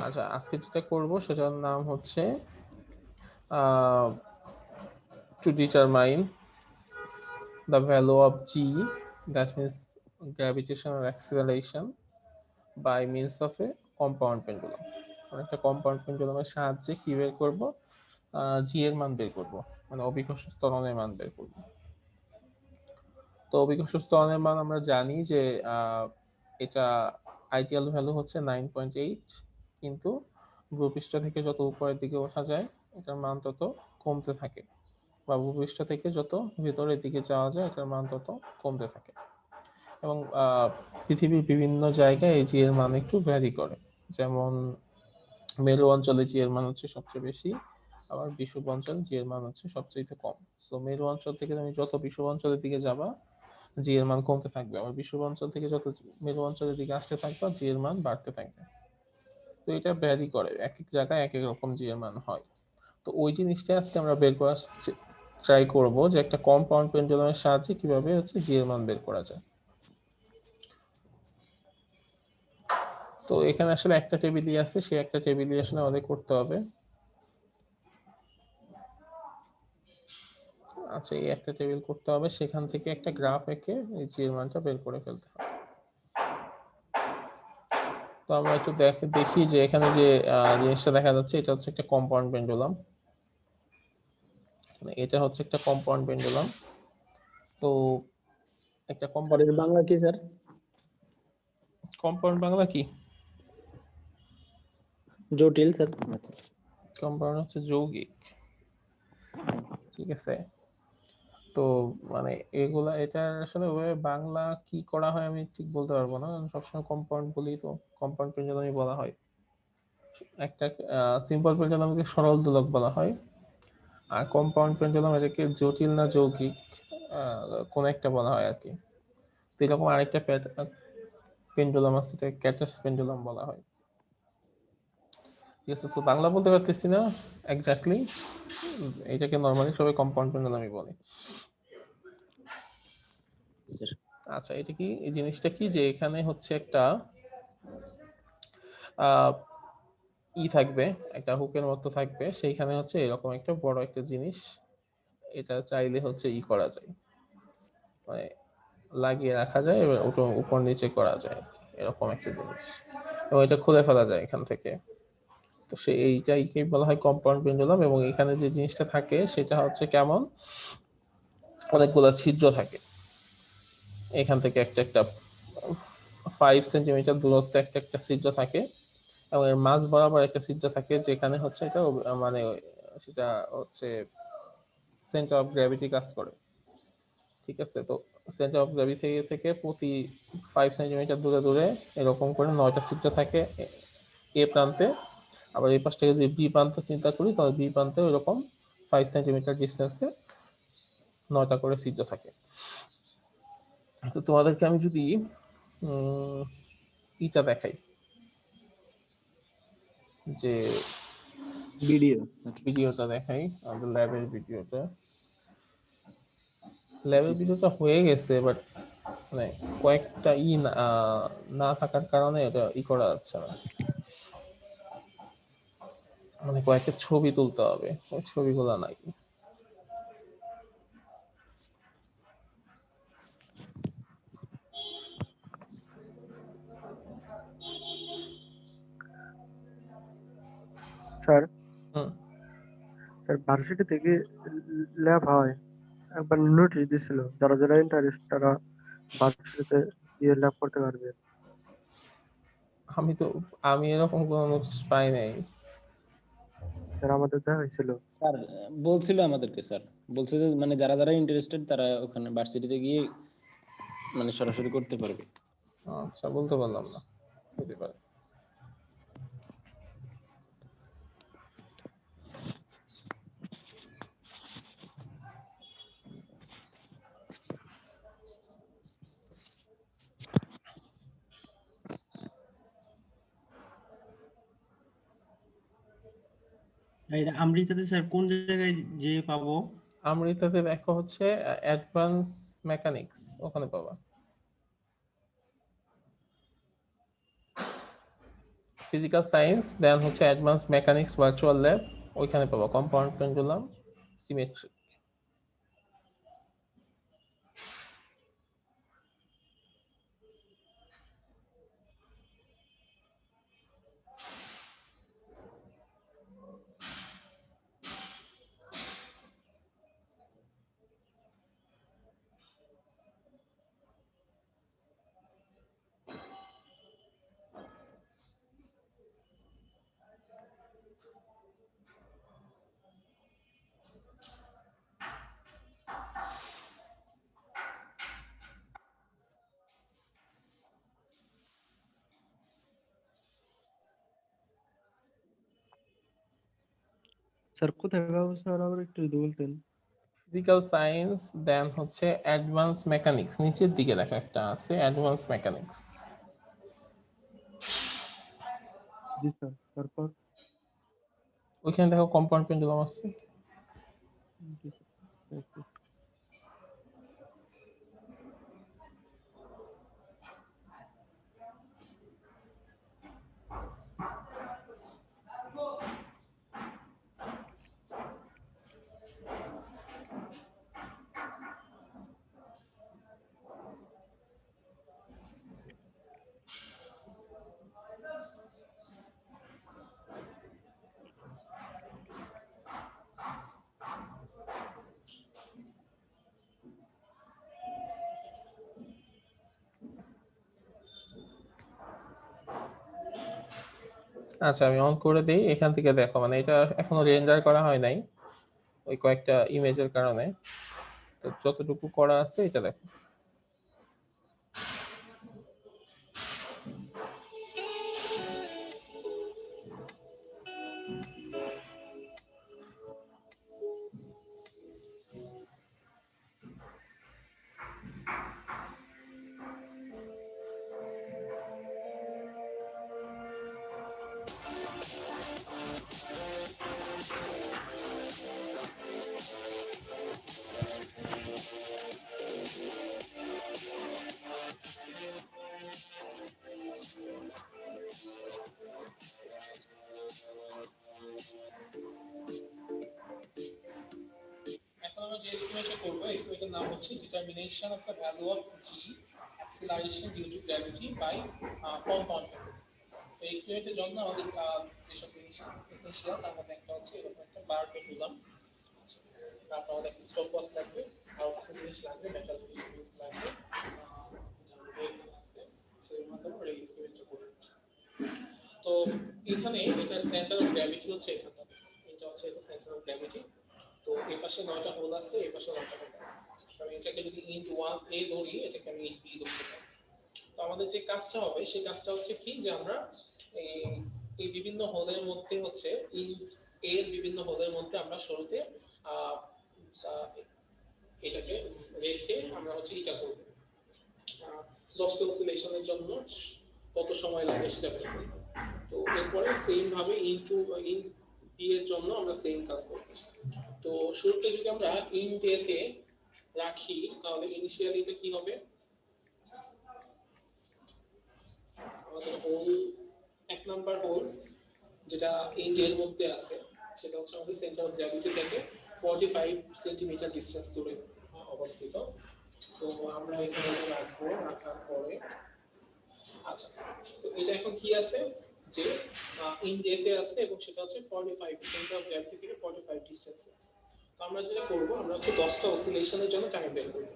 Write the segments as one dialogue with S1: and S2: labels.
S1: আচ্ছা, আজকে যেটা করব সেটার নাম হচ্ছে to determine the value of g, that means gravitational acceleration, by means of a compound pendulum. একটা কম্পাউন্ড পেন্ডুলামের সাহায্যে কি বের করব, জি এর মান বের করব, মানে অভিকর্ষ ত্বরণের মান বের করব। তো অভিকর্ষ ত্বরণের মান আমরা জানি যে এটা আইডিয়াল ভ্যালু হচ্ছে 9.8, কিন্তু ভূপৃষ্ঠ থেকে যত উপরের দিকে ওঠা যায় এটার মান তত কমতে থাকে, বা ভূপৃষ্ঠ থেকে যত ভেতরের দিকে যাওয়া যায় এটার মান তত কমতে থাকে। এবং পৃথিবীর বিভিন্ন জায়গায় এই জি এর মান একটু ভ্যারি করে। যেমন মেরু অঞ্চলে জি এর মান হচ্ছে সবচেয়ে বেশি, আবার বিষুব অঞ্চলে জি এর মান হচ্ছে সবচেয়ে কম। সো মেরু অঞ্চল থেকে তুমি যত বিষুব অঞ্চলের দিকে যাবা জি এর মান কমতে থাকবে, আবার বিষুব অঞ্চল থেকে যত মেরু অঞ্চলের দিকে আসতে থাকবে জি এর মান বাড়তে থাকবে। তো এটা ভ্যারি করে, এক এক জায়গায় এক এক রকম জি এর মান হয়। তো ওই জিনিসটা আজকে আমরা বের করার ট্রাই করব যে একটা কম্পাউন্ড পেন্ডুলামের সাহায্যে কিভাবে হচ্ছে জি এর মান বের করা যায়। তো এখানে আসলে একটা টেবিলই আছে, সেই একটা টেবিলই আসলে আমাদের করতে হবে। আচ্ছা, এই একটা টেবিল করতে হবে, সেখান থেকে একটা গ্রাফ এঁকে এই জি এর মানটা বের করে ফেলতে হবে। তো আমরা একটু দেখি যে এখানে যে জিনিসটা দেখা যাচ্ছে এটা হচ্ছে একটা কম্পাউন্ড পেন্ডুলাম, এটা হচ্ছে একটা কম্পাউন্ড পেন্ডুলাম। তো একটা
S2: স্যার এর বাংলা কি স্যার?
S1: কম্পাউন্ড বাংলা কি?
S2: জটিল স্যার।
S1: কম্পাউন্ড হচ্ছে যৌগিক, ঠিক আছে। তো মানে এগুলা, এটা আসলে বাংলা কি করা হয় আমি ঠিক বলতে পারবো না, সবসময় কম্পাউন্ড বলি, তো কম্পাউন্ড পেন্ডুলামই বলা হয়। একটা সিম্পল পেন্ডুলামকে সরল দোলক বলা হয়, আর কম্পাউন্ড পেন্ডুলাম এটাকে জটিল না যৌগিক কোন একটা বলা হয় আর কি। তো এরকম আরেকটা পেন্ডুলাম আছে, এটা ক্যাটাস পেন্ডুলাম বলা হয়। ঠিক আছে, তো বাংলা বলতে পারতেছি না এক্স্যাক্টলি, এটাকে নর্মালি সবাই কম্পাউন্ড পেন্ডুলামই বলে। আচ্ছা, এটা কি, এই জিনিসটা কি যে এখানে হচ্ছে একটা থাকবে, একটা হুকের মতো থাকবে, সেইখানে হচ্ছে এরকম একটা বড় একটা জিনিস, এটা চাইলে হচ্ছে করা যায়, মানে লাগিয়ে রাখা যায়, এবার ওটা উপর নিচে করা যায়, এরকম একটা জিনিস, এবং এটা খুলে ফেলা যায় এখান থেকে। তো এইটাই বলা হয় কম্পাউন্ড পেন্ডুলাম। এবং এখানে যে জিনিসটা থাকে সেটা হচ্ছে কেমন, অনেকগুলো ছিদ্র থাকে, এখান থেকে একটা একটা 5 সেন্টিমিটার দূরত্বে একটা একটা ছিদ্র থাকে, এবং এর মাঝ বরাবর একটা ছিদ্র থাকে, যেখানে হচ্ছে এটা মানে সেটা হচ্ছে সেন্টার অফ গ্র্যাভিটি কাজ করে। ঠিক আছে, তো সেন্টার অফ গ্র্যাভিটি থেকে প্রতি 5 সেন্টিমিটার দূরে দূরে এরকম করে 9টা ছিদ্র থাকে এ প্রান্তে। আবার এই পাশ থেকে যদি বি প্রান্ত চিন্তা করি, তাহলে বি প্রান্তে এরকম 5 সেন্টিমিটার ডিস্টেন্সে 9টা করে ছিদ্র থাকে। তো তোমাদেরকে আমি যদি ইটা দেখাই, যে
S2: ভিডিও
S1: ভিডিওটা দেখাই, আমাদের ল্যাবের ভিডিওটা। ল্যাবের ভিডিওটা হয়ে গেছে, বাট মানে কয়েকটা না থাকার কারণে এটা করা যাচ্ছে না, মানে কয়েকটা ছবি তুলতে হবে, ওই ছবিগুলো নাই।
S3: স্যার
S1: হুম।
S3: স্যার ভার্সিটি থেকে ল্যাব হয়, একবার নোটিশ দিছিল যারা যারা ইন্টারেস্ট তারা ভার্সিটিতে গিয়ে ল্যাব করতে পারবে।
S1: আমি এরকম কোনো নোটিশ পাই নাই।
S3: স্যার আমাদের দেওয়া হয়েছিল।
S2: স্যার বলছিল আমাদেরকে, স্যার বলছে যে মানে যারা যারা ইন্টারেস্টেড তারা ওখানে ভার্সিটিতে গিয়ে মানে সরাসরি করতে পারবে।
S1: আচ্ছা, বলতে পারলাম না, হতে পারে।
S4: এটা আমৃতাতে স্যার কোন জায়গায় যে পাবো?
S1: আমৃতাতে দেখো হচ্ছে অ্যাডভান্স মেকানিক্স, ওখানে পাবা। ফিজিক্যাল সায়েন্স দেন হচ্ছে অ্যাডভান্স মেকানিক্স ভার্চুয়াল ল্যাব, ওইখানে পাবো কম্পাউন্ড পেন্ডুলাম, সিমেট্রি।
S3: স্যার কোথায় পাবো স্যার, আবার একটু যদি বলতেন।
S1: ফিজিক্যাল সায়েন্স দেন হচ্ছে অ্যাডভান্স মেকানিক্স, নিচের দিকে লেখা একটা আছে অ্যাডভান্স মেকানিক্স।
S3: জি স্যার, তারপর?
S1: ওইখানে দেখো কম্পাউন্ড পেন্ডুলাম আছে।
S3: জি স্যার, একটু।
S1: আচ্ছা আমি অন করে দিই, এখান থেকে দেখো মানে এটা এখনো রেন্ডার করা হয় নাই ওই কয়েকটা ইমেজের কারণে, তো যতটুকু করা আছে এটা দেখো। এখন আমরা যে এক্সপেরিমেন্টটা করব, এক্সপেরিমেন্টের নাম হচ্ছে determination of the value of g acceleration due to gravity by compound. তো এক্সপেরিমেন্টের জন্য আমাদের যেসব জিনিস এসেনশিয়াল তার মধ্যে একটা হচ্ছে এরকম একটা বার পেন্ডুলাম, তারপর আমাদের একটা স্টপওয়াচ লাগবে, আর কিছু জিনিস লাগবে, মেটাল জিনিস লাগবে, এখানে আছে, সেই মাধ্যমে আমরা এই এক্সপেরিমেন্টটা করব। তো এখানে এটার সেন্টার অফ গ্র্যাভিটি হচ্ছে এখানটা, এটা হচ্ছে এটা সেন্টার অফ গ্র্যাভিটি। তো এই পাশে 9টা হোল আছে, এই পাশে 9টা হোল আছে। আমি এটাকে যদি ইন্ট 1 এ ধরি, এটাকে আমি ইন্ট বি ধরতে পারি। তো আমাদের যে কাজটা হবে সেই কাজটা হচ্ছে কি, যে আমরা এই বিভিন্ন হোলের মধ্যে হচ্ছে ইন্ট এর বিভিন্ন হোলের মধ্যে আমরা শুরুতে এটাকে রেখে আমরা হচ্ছে এটা করব, 10টা অসিলেশনের জন্য কত সময় লাগে সেটা বের করব। তো এরপরে সেম ভাবে ইনটু ইন বি এর জন্য আমরা সেম কাজ করব। তো শুরুতে যদি আমরা ইন্ট এ কে রাখি তাহলে ইনিশিয়ালি এটা কি হবে, আমাদের হোল 1 নাম্বার হোল যেটা ইন্ট এর মধ্যে আছে সেটা হচ্ছে আমাদের সেন্টার অফ গ্র্যাভিটি থেকে 45 সেন্টিমিটার ডিসটেন্স দূরে অবস্থিত। তো আমরা এখানে রাখবো, রাখার পরে আচ্ছা, তো এটা এখন কি আছে যে ইন ডেতে আছে এবং সেটা হচ্ছে 45 সেন্টার অফ গ্র্যাভিটি থেকে 45 ডিসটেন্সে আছে। তো আমরা যেটা করব, আমরা হচ্ছে 10টা অসিলেশনের জন্য টাইম বের করব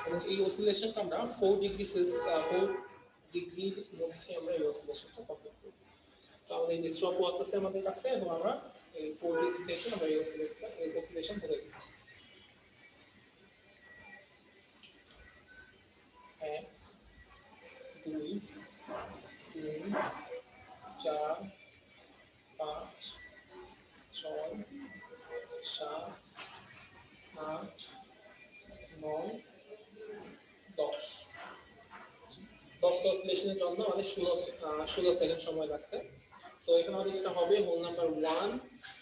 S1: এবং এই অসিলেশনটা আমরা 4 ডিগ্রি সেলসিয়াস 4 ডিগ্রির মধ্যে আমরা এই অসিলেশনটা কমপ্লিট করব। তাহলে এই যে স্টপওয়াচ আছে আমাদের কাছে এবং আমরা এই 4 ডিগ্রি থেকে আমরা এই অসিলেশন ধরে দিই। 1 2 3 4 5 6 7 8 9 10। 10টা অসিলেশনের জন্য আমাদের 16 সেকেন্ড সময় লাগছে। সো এখানে আমাদের যেটা হবে, hole number 1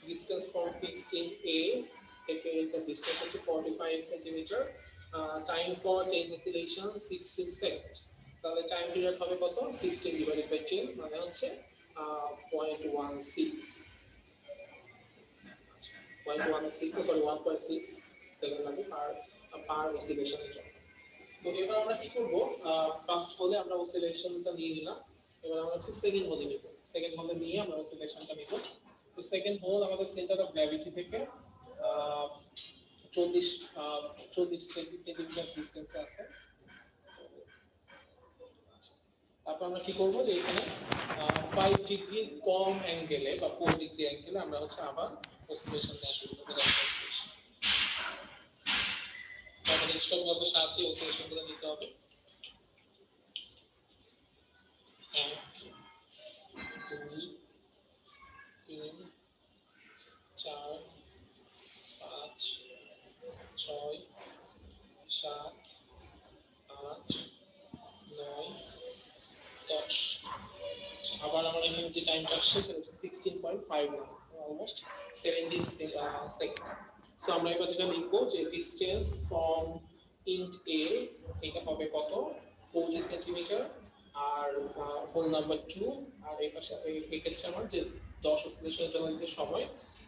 S1: distance from fix in A থেকে এটা ডিসটেন্স হচ্ছে 45 centimetre, time for 10 oscillation 16 second. তাহলে টাইম পিরিয়ড হবে কত, 16 ডিভাইডেড বাই 10 মানে হচ্ছে 0.16 সরি 1.6 সেকেন্ড লাগবে পার অসিলেশনের জন্য। তো এবার আমরা কি করব, ফার্স্ট হলে আমরা অসিলেশনটা নিয়ে নিলাম, এবার আমরা হচ্ছে সেকেন্ড হলে নিব, সেকেন্ড হলে নিয়ে আমরা অসিলেশনটা নিব। তো সেকেন্ড হোল আমাদের সেন্টার অফ গ্র্যাভিটি থেকে 40 সেন্টিমিটার ডিসটেন্সে আছে। তারপর আমরা কি করব যে এখানে 5 ডিগ্রি কম অ্যাঙ্গেলে বা 4 ডিগ্রি অ্যাঙ্গেলে আমরা হচ্ছে আবার অসিলেশন দেওয়া শুরু করব। তারপরে স্টপওয়াচের সাহায্যে অসিলেশনগুলো নিতে হবে। 1 2 3 4 5 6 7 8 9 10। আবার আমার এখানে যে টাইমটা আসছে সেটা হচ্ছে 16.59, অলমোস্ট 17 সেকেন্ড। সো আমরা এবার যেটা লিখবো যে ডিসটেন্স ফ্রম ইন্ট এ, এটা হবে কত 40 সেন্টিমিটার, আর হোল নাম্বার 2, আর এই পাশে এই ক্ষেত্রে আমার যে 10 অসিলেশনের জন্য যে সময়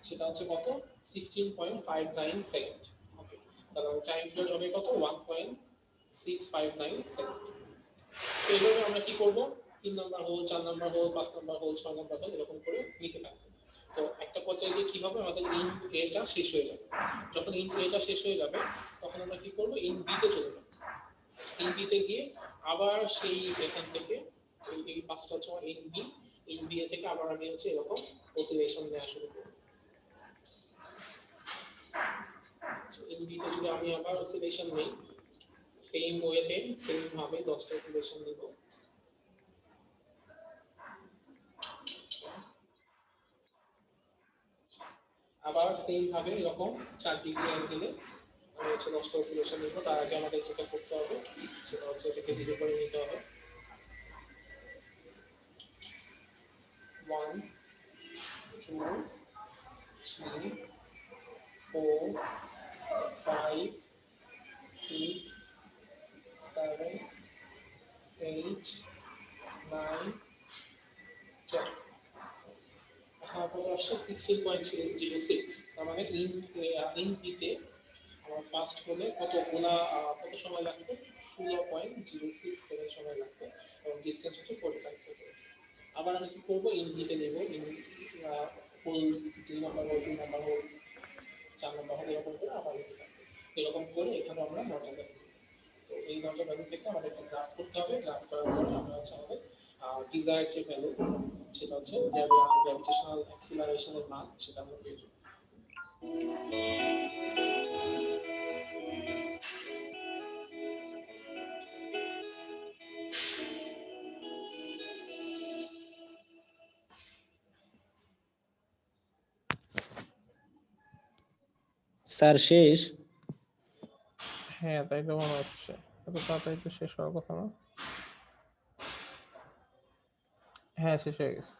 S1: সেটা হচ্ছে কত 16.59 সেকেন্ড। ওকে, তাহলে টাইম পিরিয়ড হবে কত 1.659 সেকেন্ড। তো এইভাবে আমরা কি করব, 3 number hole, 4 number hole, 5 number hole, 6 number hole এরকম করে নিতে থাকবো। তো একটা পর্যায়ে গিয়ে কি হবে, আমাদের ইন্ট এটা শেষ হয়ে যাবে। যখন ইন্ট এটা শেষ হয়ে যাবে তখন আমরা কি করব, ইন্ট বিতে চলে যাব। ইন্ট বিতে গিয়ে আবার সেই এখান থেকে এই পাঁচটা হচ্ছে ইন্ট বি থেকে আবার আমি হচ্ছে এরকম অসিলেশন নেওয়া শুরু করব। ইন্ট বিতে যদি আমি আবার অসিলেশন নেই, সেম ওয়েতে সেম ভাবে 10টা অসিলেশন নিব। আবার সেম ভাবে এরকম 4 ডিগ্রি অ্যাঙ্গেলে আমি হচ্ছে 10টা অসিলেশন নিব। তার আগে আমাদের যেটা করতে হবে সেটা হচ্ছে এটাকে জিরো করে নিতে হবে। 1 2 3 4 5 6 7 8 9 10। এখন কত আসছে 16.06। তার মানে ইন বিতে আমার ফার্স্ট হলে কত সময় লাগছে 16.06 সেকেন্ড সময় লাগছে, এবং ডিসটেন্স হচ্ছে 45 সেকেন্ড। আবার আমি কি করব, ইন বিতে নেব, hole 2 number hole, 3 number hole, 4 number hole এরকম করে আবার নিতে থাকবো। এরকম করে এখানে আমরা 9টা ভ্যালু। তো এই 9টা ভ্যালু থেকে আমাদের একটা গ্রাফ করতে হবে। গ্রাফ করার পরে আমরা হচ্ছে আমাদের ডিজায়ার্ড যে ভ্যালু সেটা হচ্ছে গ্র্যাভিটেশনাল অ্যাক্সিলারেশনের মান সেটা আমরা পেয়ে যাবো।
S2: স্যার শেষ?
S1: হ্যাঁ তাই তো মনে হচ্ছে, এত তাড়াতাড়ি তো শেষ হওয়ার কথা না। হ্যাঁ শেষ হয়ে গেছে।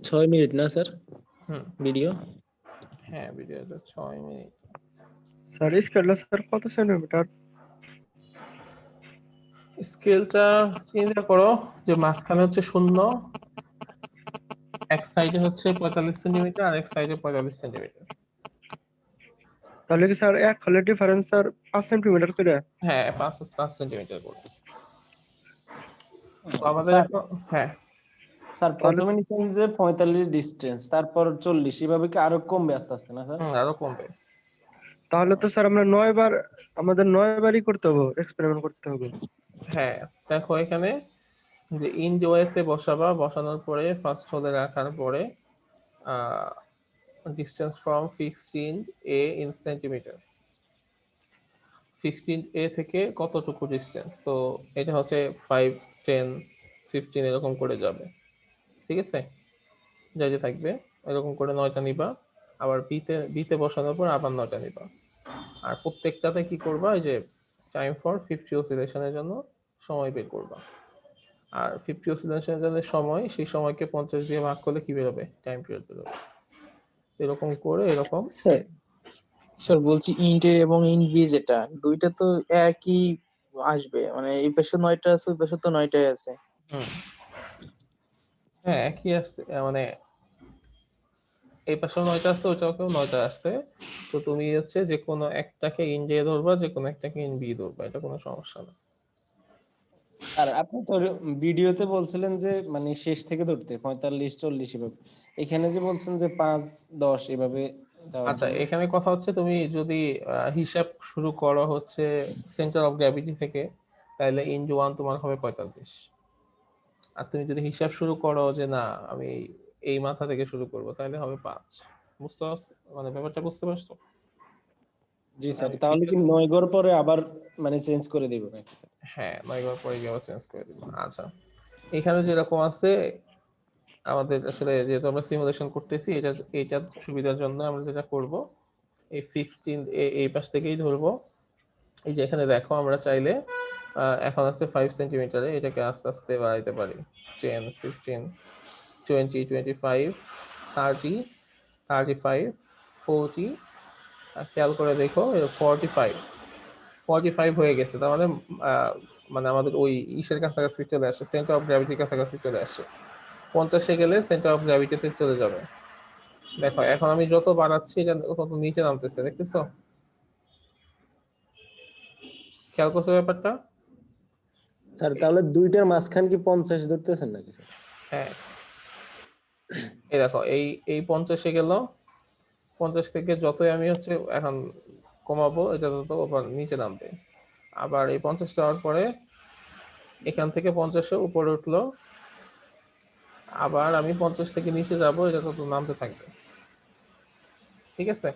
S2: ছয় মিনিট না স্যার
S1: হুম
S2: ভিডিও?
S1: হ্যাঁ ভিডিওটা 6 মিনিট।
S3: স্যার স্কেলটা স্যার কত সেন্টিমিটার?
S1: স্কেলটা চিন্তা করো যে মাঝখানে হচ্ছে 0, এক সাইডে হচ্ছে 45 সেন্টিমিটার আর এক সাইডে 45 সেন্টিমিটার।
S3: তাহলে কি স্যার এক হলে ডিফারেন্স স্যার 5 সেন্টিমিটার করে?
S1: হ্যাঁ 5 সেন্টিমিটার করে। তো আমাদের
S2: স্যার
S1: এখন হ্যাঁ
S2: স্যার প্রথমে নিচ্ছেন যে 45 ডিসটেন্স, তারপর 40, এভাবে কি আরো কমবে আস্তে আস্তে না স্যার?
S1: আরো কমবে।
S3: তাহলে তো স্যার আমরা 9 বার, আমাদের 9 বারই করতে হবে, এক্সপেরিমেন্ট করতে হবে।
S1: হ্যাঁ দেখো এখানে যে ইন ওয়েতে বসাবা, বসানোর পরে ফার্স্ট হলে রাখার পরে distance from fixed A in centimetre, fixed A থেকে কতটুকু ডিস্টেন্স, তো এটা হচ্ছে 5 10 15 এরকম করে যাবে। ঠিক আছে, যাই থাকবে এরকম করে 9টা নিবা। আবার বিতে বসানোর পর আবার 9টা নিবা। আর প্রত্যেকটাতে কি করবা, এই যে টাইম ফর 50 অসিলেশনের জন্য সময় বের করবা। আর 50 অসিলেশনের জন্য সময়, সেই সময়কে 50 দিয়ে ভাগ করলে কি বেরোবে, টাইম পিরিয়ড বেরোবে। এরকম করে এরকম।
S5: স্যার স্যার বলছি ইন্ট এ এবং ইন্ট বি যেটা দুইটা তো একই আসবে, মানে এই পাশে 9টা আছে ওই পাশে তো 9টাই আছে।
S1: হুম, হ্যাঁ একই আসছে, মানে এই পাশেও 9টা আসছে, ওইটাকেও 9টা আসছে। তো তুমি হচ্ছে যে কোনো একটাকে ইন দিয়ে ধরবা, যে কোনো একটাকে ইন বি ধরবা, এটা কোনো সমস্যা না।
S2: আর আপনি তো ভিডিওতে বলছিলেন যে মানে শেষ থেকে ধরতে 45 40 এভাবে, এখানে যে বলছেন যে 5 10 এভাবে যাওয়ার
S1: আচ্ছা,
S2: জন্য।
S1: এখানে কথা হচ্ছে তুমি যদি হিসাব শুরু করো হচ্ছে সেন্টার অফ গ্র্যাভিটি থেকে, তাহলে ইনটু 1 তোমার হবে 45। আর তুমি যদি হিসাব শুরু করো যে না আমি এই মাথা থেকে শুরু করব, তাহলে হবে 5। বুঝতে পারছো, মানে ব্যাপারটা বুঝতে পারছো?
S2: জি স্যার, তাহলে কি 9 ঘর পরে আবার মানে চেঞ্জ করে দিব নাকি স্যার?
S1: হ্যাঁ, 9 বার পরে গিয়ে আবার চেঞ্জ করে দিব। আচ্ছা, এখানে যেরকম আছে, আমাদের আসলে যেহেতু আমরা সিমুলেশন করতেছি, এটা সুবিধার জন্য আমরা যেটা করব, এই ফিক্সড ইন এই পাশ থেকেই ধরবো। এই যে এখানে দেখো, আমরা চাইলে এখন আছে 5 সেন্টিমিটারে, এটাকে আস্তে আস্তে বাড়াইতে পারি। 10 15 20 25 30 35 40, খেয়াল করে দেখো 45 হয়ে গেছে। তার মানে মানে আমাদের ওই ইসের কাছাকাছি চলে আসে, সেন্টার অফ গ্র্যাভিটির কাছাকাছি চলে আসে। 50-এ গেলে সেন্টার অফ গ্র্যাভিটিতে চলে যাবে। দেখো এখন আমি যত বাড়াচ্ছি এটা তত নিচে নামতেছে, দেখতেছো? খেয়াল করছো ব্যাপারটা?
S2: স্যার তাহলে দুইটার মাঝখান কি 50 ধরতেছেন নাকি স্যার?
S1: হ্যাঁ, এই দেখো এই এই 50-এ গেল, 50 থেকে যতই আমি হচ্ছে এখন কমাবো, এটা তত আবার নিচে নামবে। আবার এই 50 যাওয়ার পরে এখান থেকে 50-এ উপরে উঠলো, আবার আমি 50 থেকে নিচে যাব, এটা তত নামতে থাকবে। ঠিক আছে,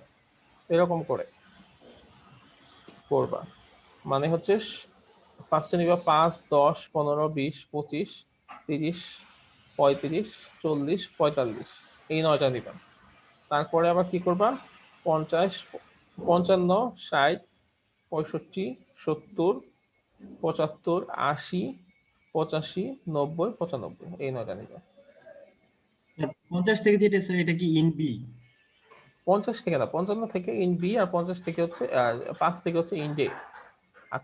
S1: এরকম করে করবা। মানে হচ্ছে ফার্স্টে নিবা 5 10 15 20 25 30 35 40 45, এই 9টা নিবা। তারপরে আবার কি করবা, 50 55 60 65 70 75 80 85 90 95, এই 9টা নিবা।
S4: 50 থেকে যেটা স্যার এটা কি ইন বি?
S1: 50 থেকে না, 55 থেকে ইন বি, আর 50 থেকে হচ্ছে 5 থেকে হচ্ছে ইন ডে। আর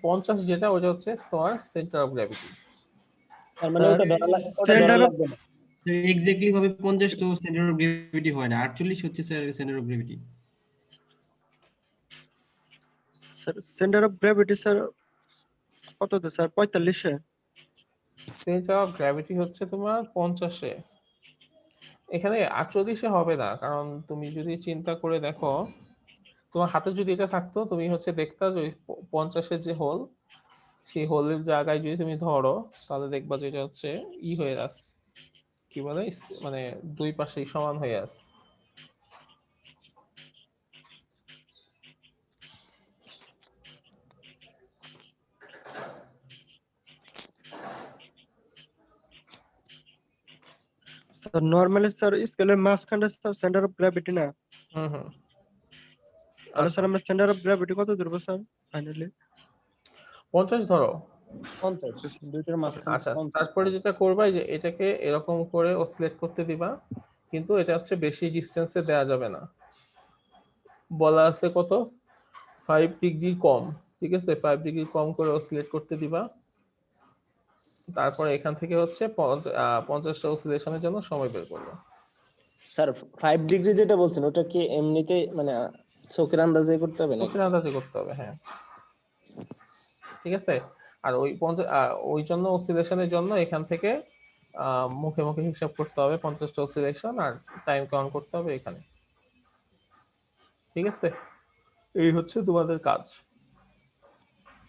S1: 50 যেটা ওটা হচ্ছে তোমার সেন্টার অফ গ্র্যাভিটি।
S2: তার মানে
S3: স্যার
S2: ওটা ধরা ওটা ধরা
S3: সেন্টার অফ
S2: লাগবে না।
S4: এক্স্যাক্টলি ভাবে 50 তো সেন্টার অফ গ্র্যাভিটি হয় না, 48 হচ্ছে sir centre of gravity.
S3: Centre of gravity sir কততে স্যার? 45-এ?
S1: সেন্টার অফ গ্র্যাভিটি হচ্ছে তোমার 50-এ। এখানে 48-এ হবে না, কারণ তুমি যদি চিন্তা করে দেখো, তোমার হাতে যদি এটা থাকতো, তুমি হচ্ছে দেখতা যে 50-এর যে হোল, সেই হোলের জায়গায় যদি তুমি ধরো, তাহলে দেখবা যে এটা হচ্ছে হয়ে আছে, কি বলে মানে দুই পাশেই সমান হয়ে আছে।
S3: স্যার নরমালি স্যার স্কেলের মাঝখানটা স্যার সেন্টার অফ গ্র্যাভিটি না?
S1: হুম হুম।
S3: তাহলে
S1: আচ্ছা,
S3: স্যার আমরা সেন্টার অফ গ্র্যাভিটি কত ধরবো স্যার ফাইনালি?
S1: 50 ধরো।
S2: 50 দুইটার মাঝখান
S1: আচ্ছা,
S2: 50।
S1: তারপরে যেটা করবা, যে এটাকে এরকম করে অসিলেট করতে দিবা, কিন্তু এটা হচ্ছে বেশি ডিস্টেন্সে দেয়া যাবে না। বলা আছে কত, 5 ডিগ্রি কম। ঠিক আছে, 5 ডিগ্রি কম করে অসিলেট করতে দিবা। তারপরে এখান থেকে হচ্ছে 50টা অসিলেশনের জন্য সময় বের করবা।
S2: স্যার 5 ডিগ্রি যেটা বলছেন ওটা কি এমনিতে মানে চোখের আন্দাজে করতে হবে নাকি
S1: চোখের
S2: স্যার?
S1: আন্দাজে করতে হবে, হ্যাঁ। ঠিক আছে, আর ওই জন্য অসিলেশনের জন্য এখান থেকে মুখে মুখে হিসাব করতে হবে 50টা অসিলেশন, আর টাইম কাউন্ট করতে হবে এখানে। ঠিক আছে, এই হচ্ছে তোমাদের কাজ।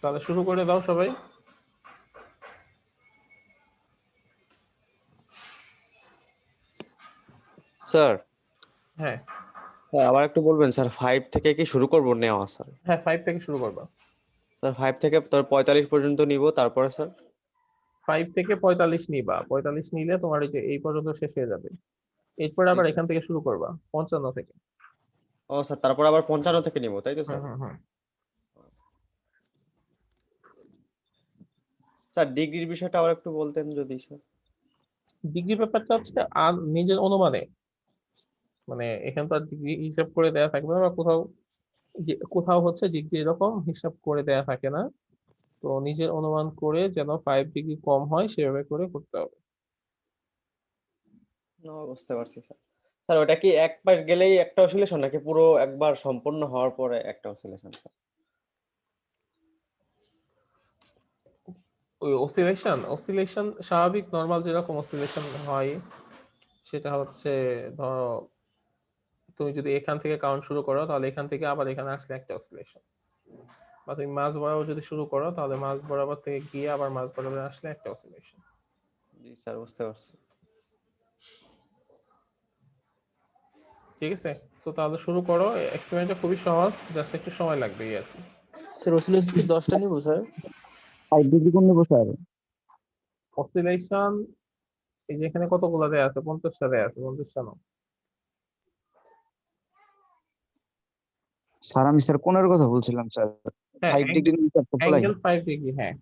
S1: তাহলে শুরু করে দাও সবাই।
S6: স্যার
S1: হ্যাঁ
S6: স্যার আবার একটু বলবেন স্যার, 5 থেকে কি শুরু করবো নেওয়া স্যার?
S1: হ্যাঁ, 5 থেকে শুরু করবা।
S6: স্যার 5 থেকে তোর 45 পর্যন্ত নিব, তারপরে স্যার?
S1: 5 থেকে 45 নিবা, 45 নিলে তোমার এই যে এই পর্যন্ত শেষ হয়ে যাবে। এরপর
S6: ঠিক
S1: আবার
S6: স্যার।
S1: এখান থেকে শুরু করবা 55 থেকে।
S6: ও স্যার, তারপর আবার 55 থেকে নিব, তাই তো
S1: হুম
S6: স্যার?
S1: হুম হুম।
S6: স্যার ডিগ্রির বিষয়টা আবার একটু বলতেন যদি স্যার।
S1: ডিগ্রি ব্যাপারটা হচ্ছে আর নিজের অনুমানে, মানে এখানে তো আর ডিগ্রি হিসাব করে দেয়া থাকবে না, বা কোথাও হচ্ছে ডিগ্রি এরকম হিসাব করে দেয়া থাকে না। তো নিজের অনুমান করে যেন 5 ডিগ্রি কম হয় সেভাবে করে করতে হবে।
S6: বুঝতে পারছি স্যার। স্যার ওটা কি একবার গেলেই একটা অসিলেশন নাকি পুরো একবার সম্পূর্ণ হওয়ার পরে একটা অসিলেশন?
S1: ওই অসিলেশন স্বাভাবিক নর্মাল যেরকম অসিলেশন হয় সেটা হচ্ছে, ধরো তুমি যদি এখান থেকে কাউন্ট শুরু করো তাহলে এখান থেকে আবার এখানে আসলে একটা অসিলেশন, বা তুমি মাঝ বরাবর যদি শুরু করো তাহলে মাঝ বরাবর থেকে গিয়ে আবার মাঝ বরাবর আসলে একটা অসিলেশন।
S6: জি স্যার, বুঝতে পারছি।
S1: ঠিক আছে, সো তাহলে শুরু করো। এক্সপেরিমেন্টটা খুবই সহজ, জাস্ট একটু সময় লাগবে এই আর কি।
S5: স্যার অসিলেশন কি 10টা নিব স্যার?
S7: 5 ডিগ্রি কোন নেবো স্যার?
S1: অসিলেশন এই যে এখানে কতগুলো দেয়া আছে, 50টা দেয়া আছে, 50টা নাও।
S7: স্যার আমি স্যার কোণের কথা বলছিলাম স্যার।
S1: হ্যাঁ,
S7: 5 ডিগ্রি সবগুলাই।
S1: অ্যাঙ্গেল 5 ডিগ্রি, হ্যাঁ,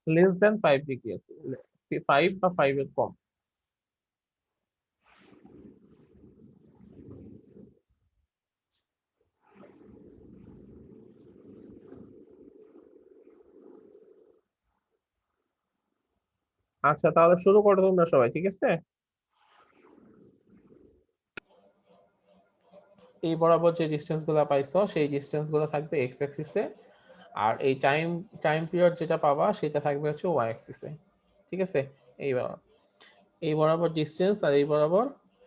S1: লেস দেন 5 ডিগ্রি আছে, 5 বা 5 এর কম। আচ্ছা তাহলে শুরু করো তোমরা সবাই, ঠিক আছে? এই বরাবর যে ডিসটেন্স গুলো পাইছো সেই ডিসটেন্স গুলো থাকবে এক্স অ্যাক্সিসে, আর এই টাইম পিরিয়ড যেটা পাবা সেটা থাকবে হচ্ছে ওয়াই অ্যাক্সিসে। ঠিক আছে, এই এই বরাবর ডিসটেন্স আর এই বরাবর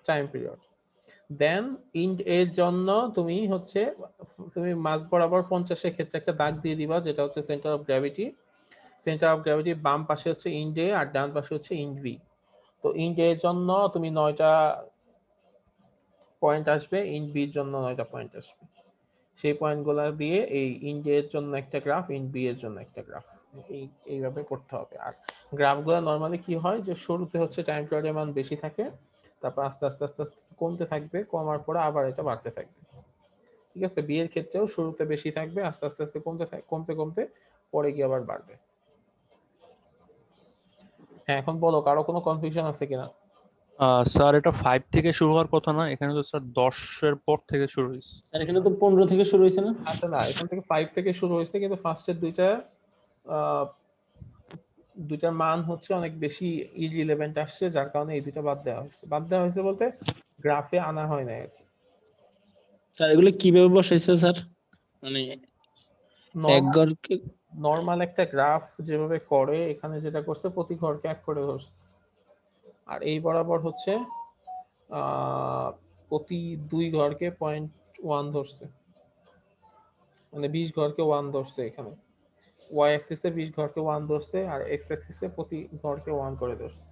S1: টাইম পিরিয়ড। দেন ইন্ড এর জন্য তুমি মাঝ বরাবর 50-এর ক্ষেত্রে একটা দাগ দিয়ে দিবা, যেটা হচ্ছে centre of gravity. Centre of gravity বাম পাশে হচ্ছে ইন্ড এ আর ডান পাশে হচ্ছে ইন্ড বি। তো ইন্ড এর জন্য তুমি 9টা পয়েন্ট আসবে, ইন্ড বির জন্য 9টা পয়েন্ট আসবে। সেই পয়েন্টগুলো দিয়ে এই ইন্ড এর জন্য একটা গ্রাফ, ইন্ড বি এর জন্য একটা গ্রাফ, এইভাবে করতে হবে। আর গ্রাফগুলো নর্মালি কি হয় যে শুরুতে হচ্ছে টাইম পিরিয়ডের মান বেশি থাকে, তারপর আস্তে আস্তে আস্তে আস্তে কমতে থাকবে, কমার পরে আবার এটা বাড়তে থাকবে। ঠিক আছে, বি এর ক্ষেত্রেও শুরুতে বেশি থাকবে, আস্তে আস্তে আস্তে কমতে কমতে পরে গিয়ে আবার বাড়বে। হ্যাঁ, এখন বলো কারো কোনো কনফিউশন আছে কিনা?
S8: স্যার এটা 5 থেকে শুরু হওয়ার কথা না, এখানে তো স্যার 10-এর পর থেকে শুরু হয়েছে।
S2: আর এখানে তো 15 থেকে শুরু হয়েছে না?
S1: আচ্ছা না, এখান থেকে 5 থেকে শুরু হয়েছে, কিন্তু ফার্স্টের দুইটার মান হচ্ছে অনেক বেশি ইররিলেভেন্ট আসছে, যার কারণে এই দুইটা বাদ দেওয়া হয়েছে বলতে গ্রাফে আনা হয় না আর কি।
S2: স্যার এগুলো কিভাবে বসাইছে স্যার? মানে এক ঘরকে
S1: নর্মাল একটা গ্রাফ যেভাবে করে এখানে যেটা করছে প্রতি ঘরকে 1 করে ধরছে, আর এই বরাবর হচ্ছে প্রতি 2 ঘরকে 0.1 ধরছে, মানে 20 ঘরকে 1 ধরছে এখানে। ওয়াই অ্যাক্সিসে 20 ঘরকে 1 ধরছে, আর এক্স অ্যাক্সিসে প্রতি ঘরকে 1 করে ধরছে।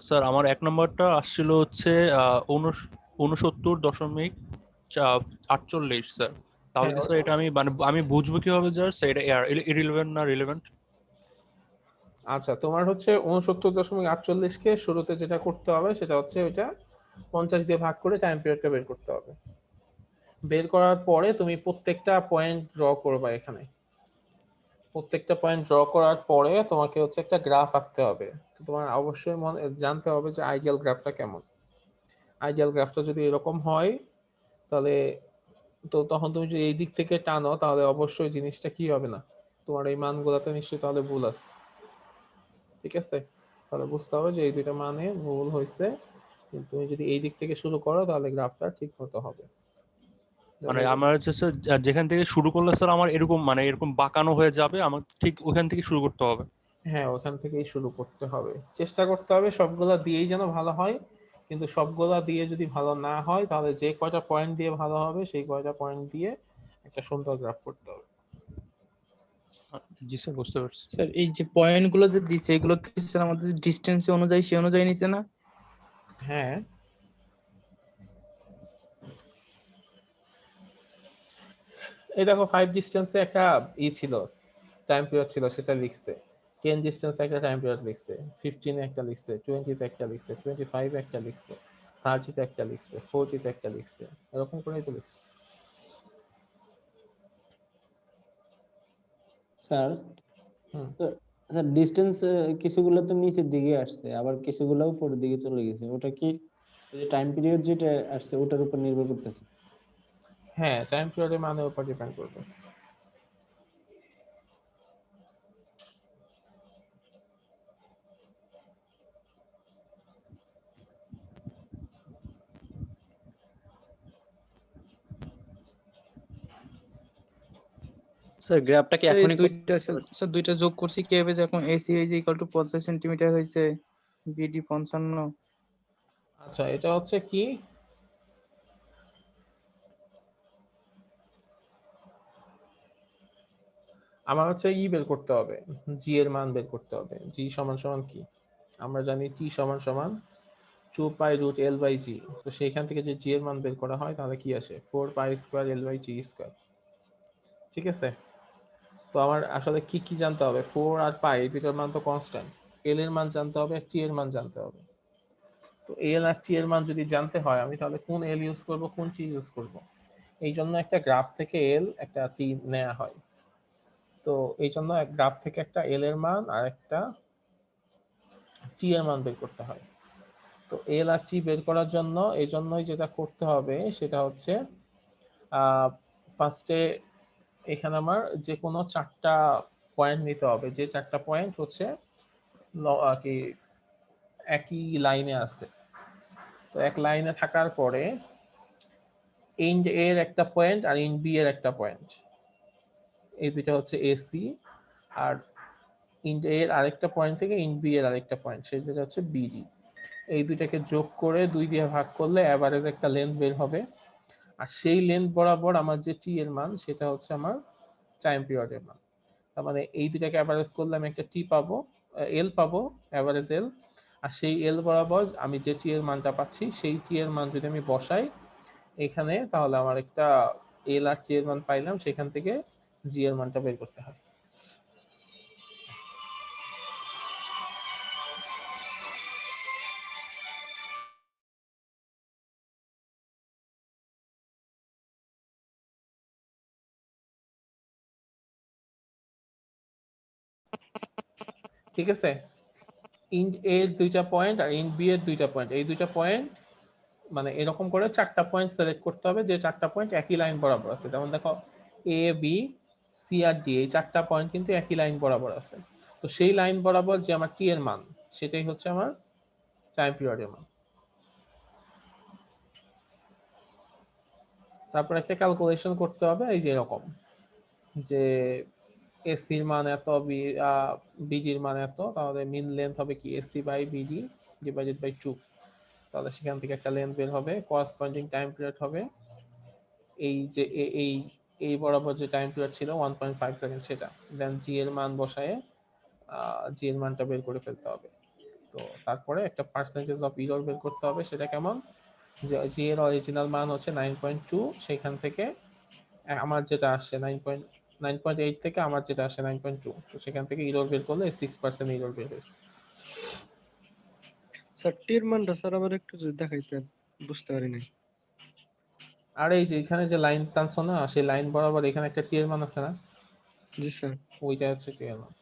S8: স্যার আমার 1 নম্বরটা আসছিল হচ্ছে 69.48 স্যার। তাহলে কি
S1: হ্যাঁ,
S8: স্যার এটা আমি বুঝবো কিভাবে স্যার এটা ইররিলেভেন্ট না রিলেভেন্ট?
S1: আচ্ছা তোমার হচ্ছে 69.48 কে শুরুতে যেটা করতে হবে সেটা হচ্ছে ওইটা 50 দিয়ে ভাগ করে টাইম পিরিয়ডটা বের করতে হবে। বের করার পরে তুমি প্রত্যেকটা পয়েন্ট ড্র করবা এখানে। প্রত্যেকটা পয়েন্ট ড্র করার পরে তোমাকে হচ্ছে একটা গ্রাফ আঁকতে হবে। তো তোমার অবশ্যই জানতে হবে যে আইডিয়াল গ্রাফটা কেমন। আইডিয়াল গ্রাফটা যদি এরকম হয় তাহলে তখন তুমি যদি এই দিক থেকে টানো তাহলে অবশ্যই জিনিসটা কি হবে না, তোমার এই মানগুলোতে নিশ্চয়ই তাহলে ভুল আছে। ঠিক আছে, তাহলে বুঝতে হবে যে এই দুইটা মানে ভুল হয়েছে, কিন্তু তুমি যদি এই দিক থেকে শুরু করো তাহলে গ্রাফটা ঠিক মতো হবে।
S8: মানে আমার হচ্ছে স্যার যেখান থেকে শুরু করলে স্যার আমার এরকম বাঁকানো হয়ে যাবে, আমার ঠিক ওখান থেকে শুরু করতে হবে।
S1: হ্যাঁ, ওখান থেকেই শুরু করতে হবে, চেষ্টা করতে হবে সবগুলা দিয়েই যেন ভালো হয়। কিন্তু সবগুলা দিয়ে যদি ভালো না হয় তাহলে যে কয়টা পয়েন্ট দিয়ে ভালো হবে সেই কয়টা পয়েন্ট দিয়ে একটা সুন্দর গ্রাফ করতে হবে।
S8: জি স্যার, বুঝতে পারছি।
S5: স্যার এই যে পয়েন্ট গুলো যে দিছে এগুলো কি স্যার আমাদের ডিসটেন্স অনুযায়ী সে অনুযায়ী নিছে না?
S1: হ্যাঁ, এই দেখো 5 ডিস্টেন্সে একটা ছিল, টাইম পিরিয়ড ছিল, সেটা লিখছে। 10 ডিস্টেন্সে একটা টাইম পিরিয়ড লিখছে, 15 একটা লিখছে, 20 একটা লিখছে, 25 একটা লিখছে, 30 একটা লিখছে, 40 একটা লিখছে, এরকম করেই তো লিখছে।
S2: স্যার
S1: হুম।
S2: তো আচ্ছা ডিস্টেন্স কিছুগুলো তো নিচের দিকে আসছে, আবার কিছুগুলো উপরের দিকে চলে গেছে, ওটা কি ওই যে টাইম পিরিয়ড যেটা আসছে ওটার উপর নির্ভর করতেছে?
S1: হ্যাঁ, টাইম পিরিয়ডের মানের উপর ডিপেন্ড করবে।
S6: স্যার গ্রাফটা কি
S5: স্যার এই
S6: এখনই
S5: দুইটা স্যার দুইটা যোগ করছি কি হবে যে এখন এসি এই যে ইকুয়াল টু 50 সেন্টিমিটার হয়েছে, বিডি 55।
S1: আচ্ছা, এটা হচ্ছে কি, আমার হচ্ছে বের করতে হবে, জি এর মান বের করতে হবে। জি সমান সমান কি, আমরা জানি টি সমান সমান 2 পাই রুট এল বাই জি। তো সেইখান থেকে যে জি এর মান বের করা হয় তাহলে কি আসে, 4 pi square L by g square. ঠিক আছে, তো আমার আসলে কি কি জানতে হবে, 4 আর পাই এই দুটোর মান তো কনস্ট্যান্ট, এল এর মান জানতে হবে, টি এর মান জানতে হবে। তো এল আর টি এর মান যদি জানতে হয় আমি তাহলে কোন এল ইউজ করব কোন টি ইউজ করব, এই জন্য একটা গ্রাফ থেকে এল একটা টি নেওয়া হয়। তো এই জন্য এক গ্রাফ থেকে একটা এল এর মান আর একটা টি এর মান বের করতে হয়। তো এল আর টি বের করার জন্য এই জন্যই যেটা করতে হবে সেটা হচ্ছে ফার্স্টে এখানে আমার যে কোনো 4টা পয়েন্ট নিতে হবে, যে 4টা পয়েন্ট হচ্ছে কি একই লাইনে আছে। তো এক লাইনে থাকার পরে ইন্ড এ এর একটা পয়েন্ট আর ইন্ড বি এর একটা পয়েন্ট, এই দুটো হচ্ছে এসি, আর ইন্ড এ এর আরেকটা পয়েন্ট থেকে ইন্ড বি এর আরেকটা পয়েন্ট সেই দুটো হচ্ছে বিডি। এই দুইটাকে যোগ করে 2 দিয়ে ভাগ করলে অ্যাভারেজ একটা লেন্থ বের হবে, আর সেই লেন্থ বরাবর আমার যে টি এর মান সেটা হচ্ছে আমার টাইম পিরিয়ডের মান। তার মানে এই দুটাকে অ্যাভারেজ করলে আমি একটা টি পাবো, এল পাবো, অ্যাভারেজ এল। আর সেই এল বরাবর আমি যে টি এর মানটা পাচ্ছি সেই টি এর মান যদি আমি বসাই এখানে তাহলে আমার একটা এল আর টি এর মান পাইলাম, সেখান থেকে জি এর মানটা বের করতে হয়। ঠিক আছে, ইন্ড এ এর দুইটা পয়েন্ট আর ইন্ড বি এর দুইটা পয়েন্ট, এই দুইটা পয়েন্ট মানে এরকম করে 4টা পয়েন্ট সিলেক্ট করতে হবে যে 4টা পয়েন্ট একই লাইন বরাবর আছে। যেমন দেখো A B C R D এই 4টা পয়েন্ট কিন্তু একই লাইন বরাবর আছে। তো সেই লাইন বরাবর যে আমার টি এর মান সেটাই হচ্ছে আমার টাইম পিরিয়ডের মান। তারপর একটা ক্যালকুলেশন করতে হবে এই যে এরকম, যে এসির মান এত, বিডির মান এত, তাহলে মিন লেন্থ হবে কি AC by BD divided by 2। তাহলে সেখান থেকে একটা লেন্থ বের হবে, করেসপন্ডিং টাইম পিরিয়ড হবে এই যে এই এই বরাবর যে টাইম পিরিয়ড ছিল 1.5 সেকেন্ড সেটা, দেন জি এর মান বসায়ে জি এর মানটা বের করে ফেলতে হবে। তো তারপরে একটা পার্সেন্টেজ অফ ইরর বের করতে হবে, সেটা কেমন, যে জি এর অরিজিনাল মান হচ্ছে 9.2, সেখান থেকে আমার যেটা আসছে 9.8 থেকে আমার যেটা আসছে 9.2, তো সেখান থেকে ইরর বের করলে 6% ইরর বের হয়েছে।
S3: স্যার টির মানটা স্যার আবার একটু যদি দেখাইতেন, বুঝতে পারি নাই।
S1: আর এই যে এখানে যে লাইন টানছো না সেই লাইন বরাবর এখানে একটা টি এর মান আছে না,
S3: জি স্যার।
S1: ওইটা হচ্ছে টি এর মান।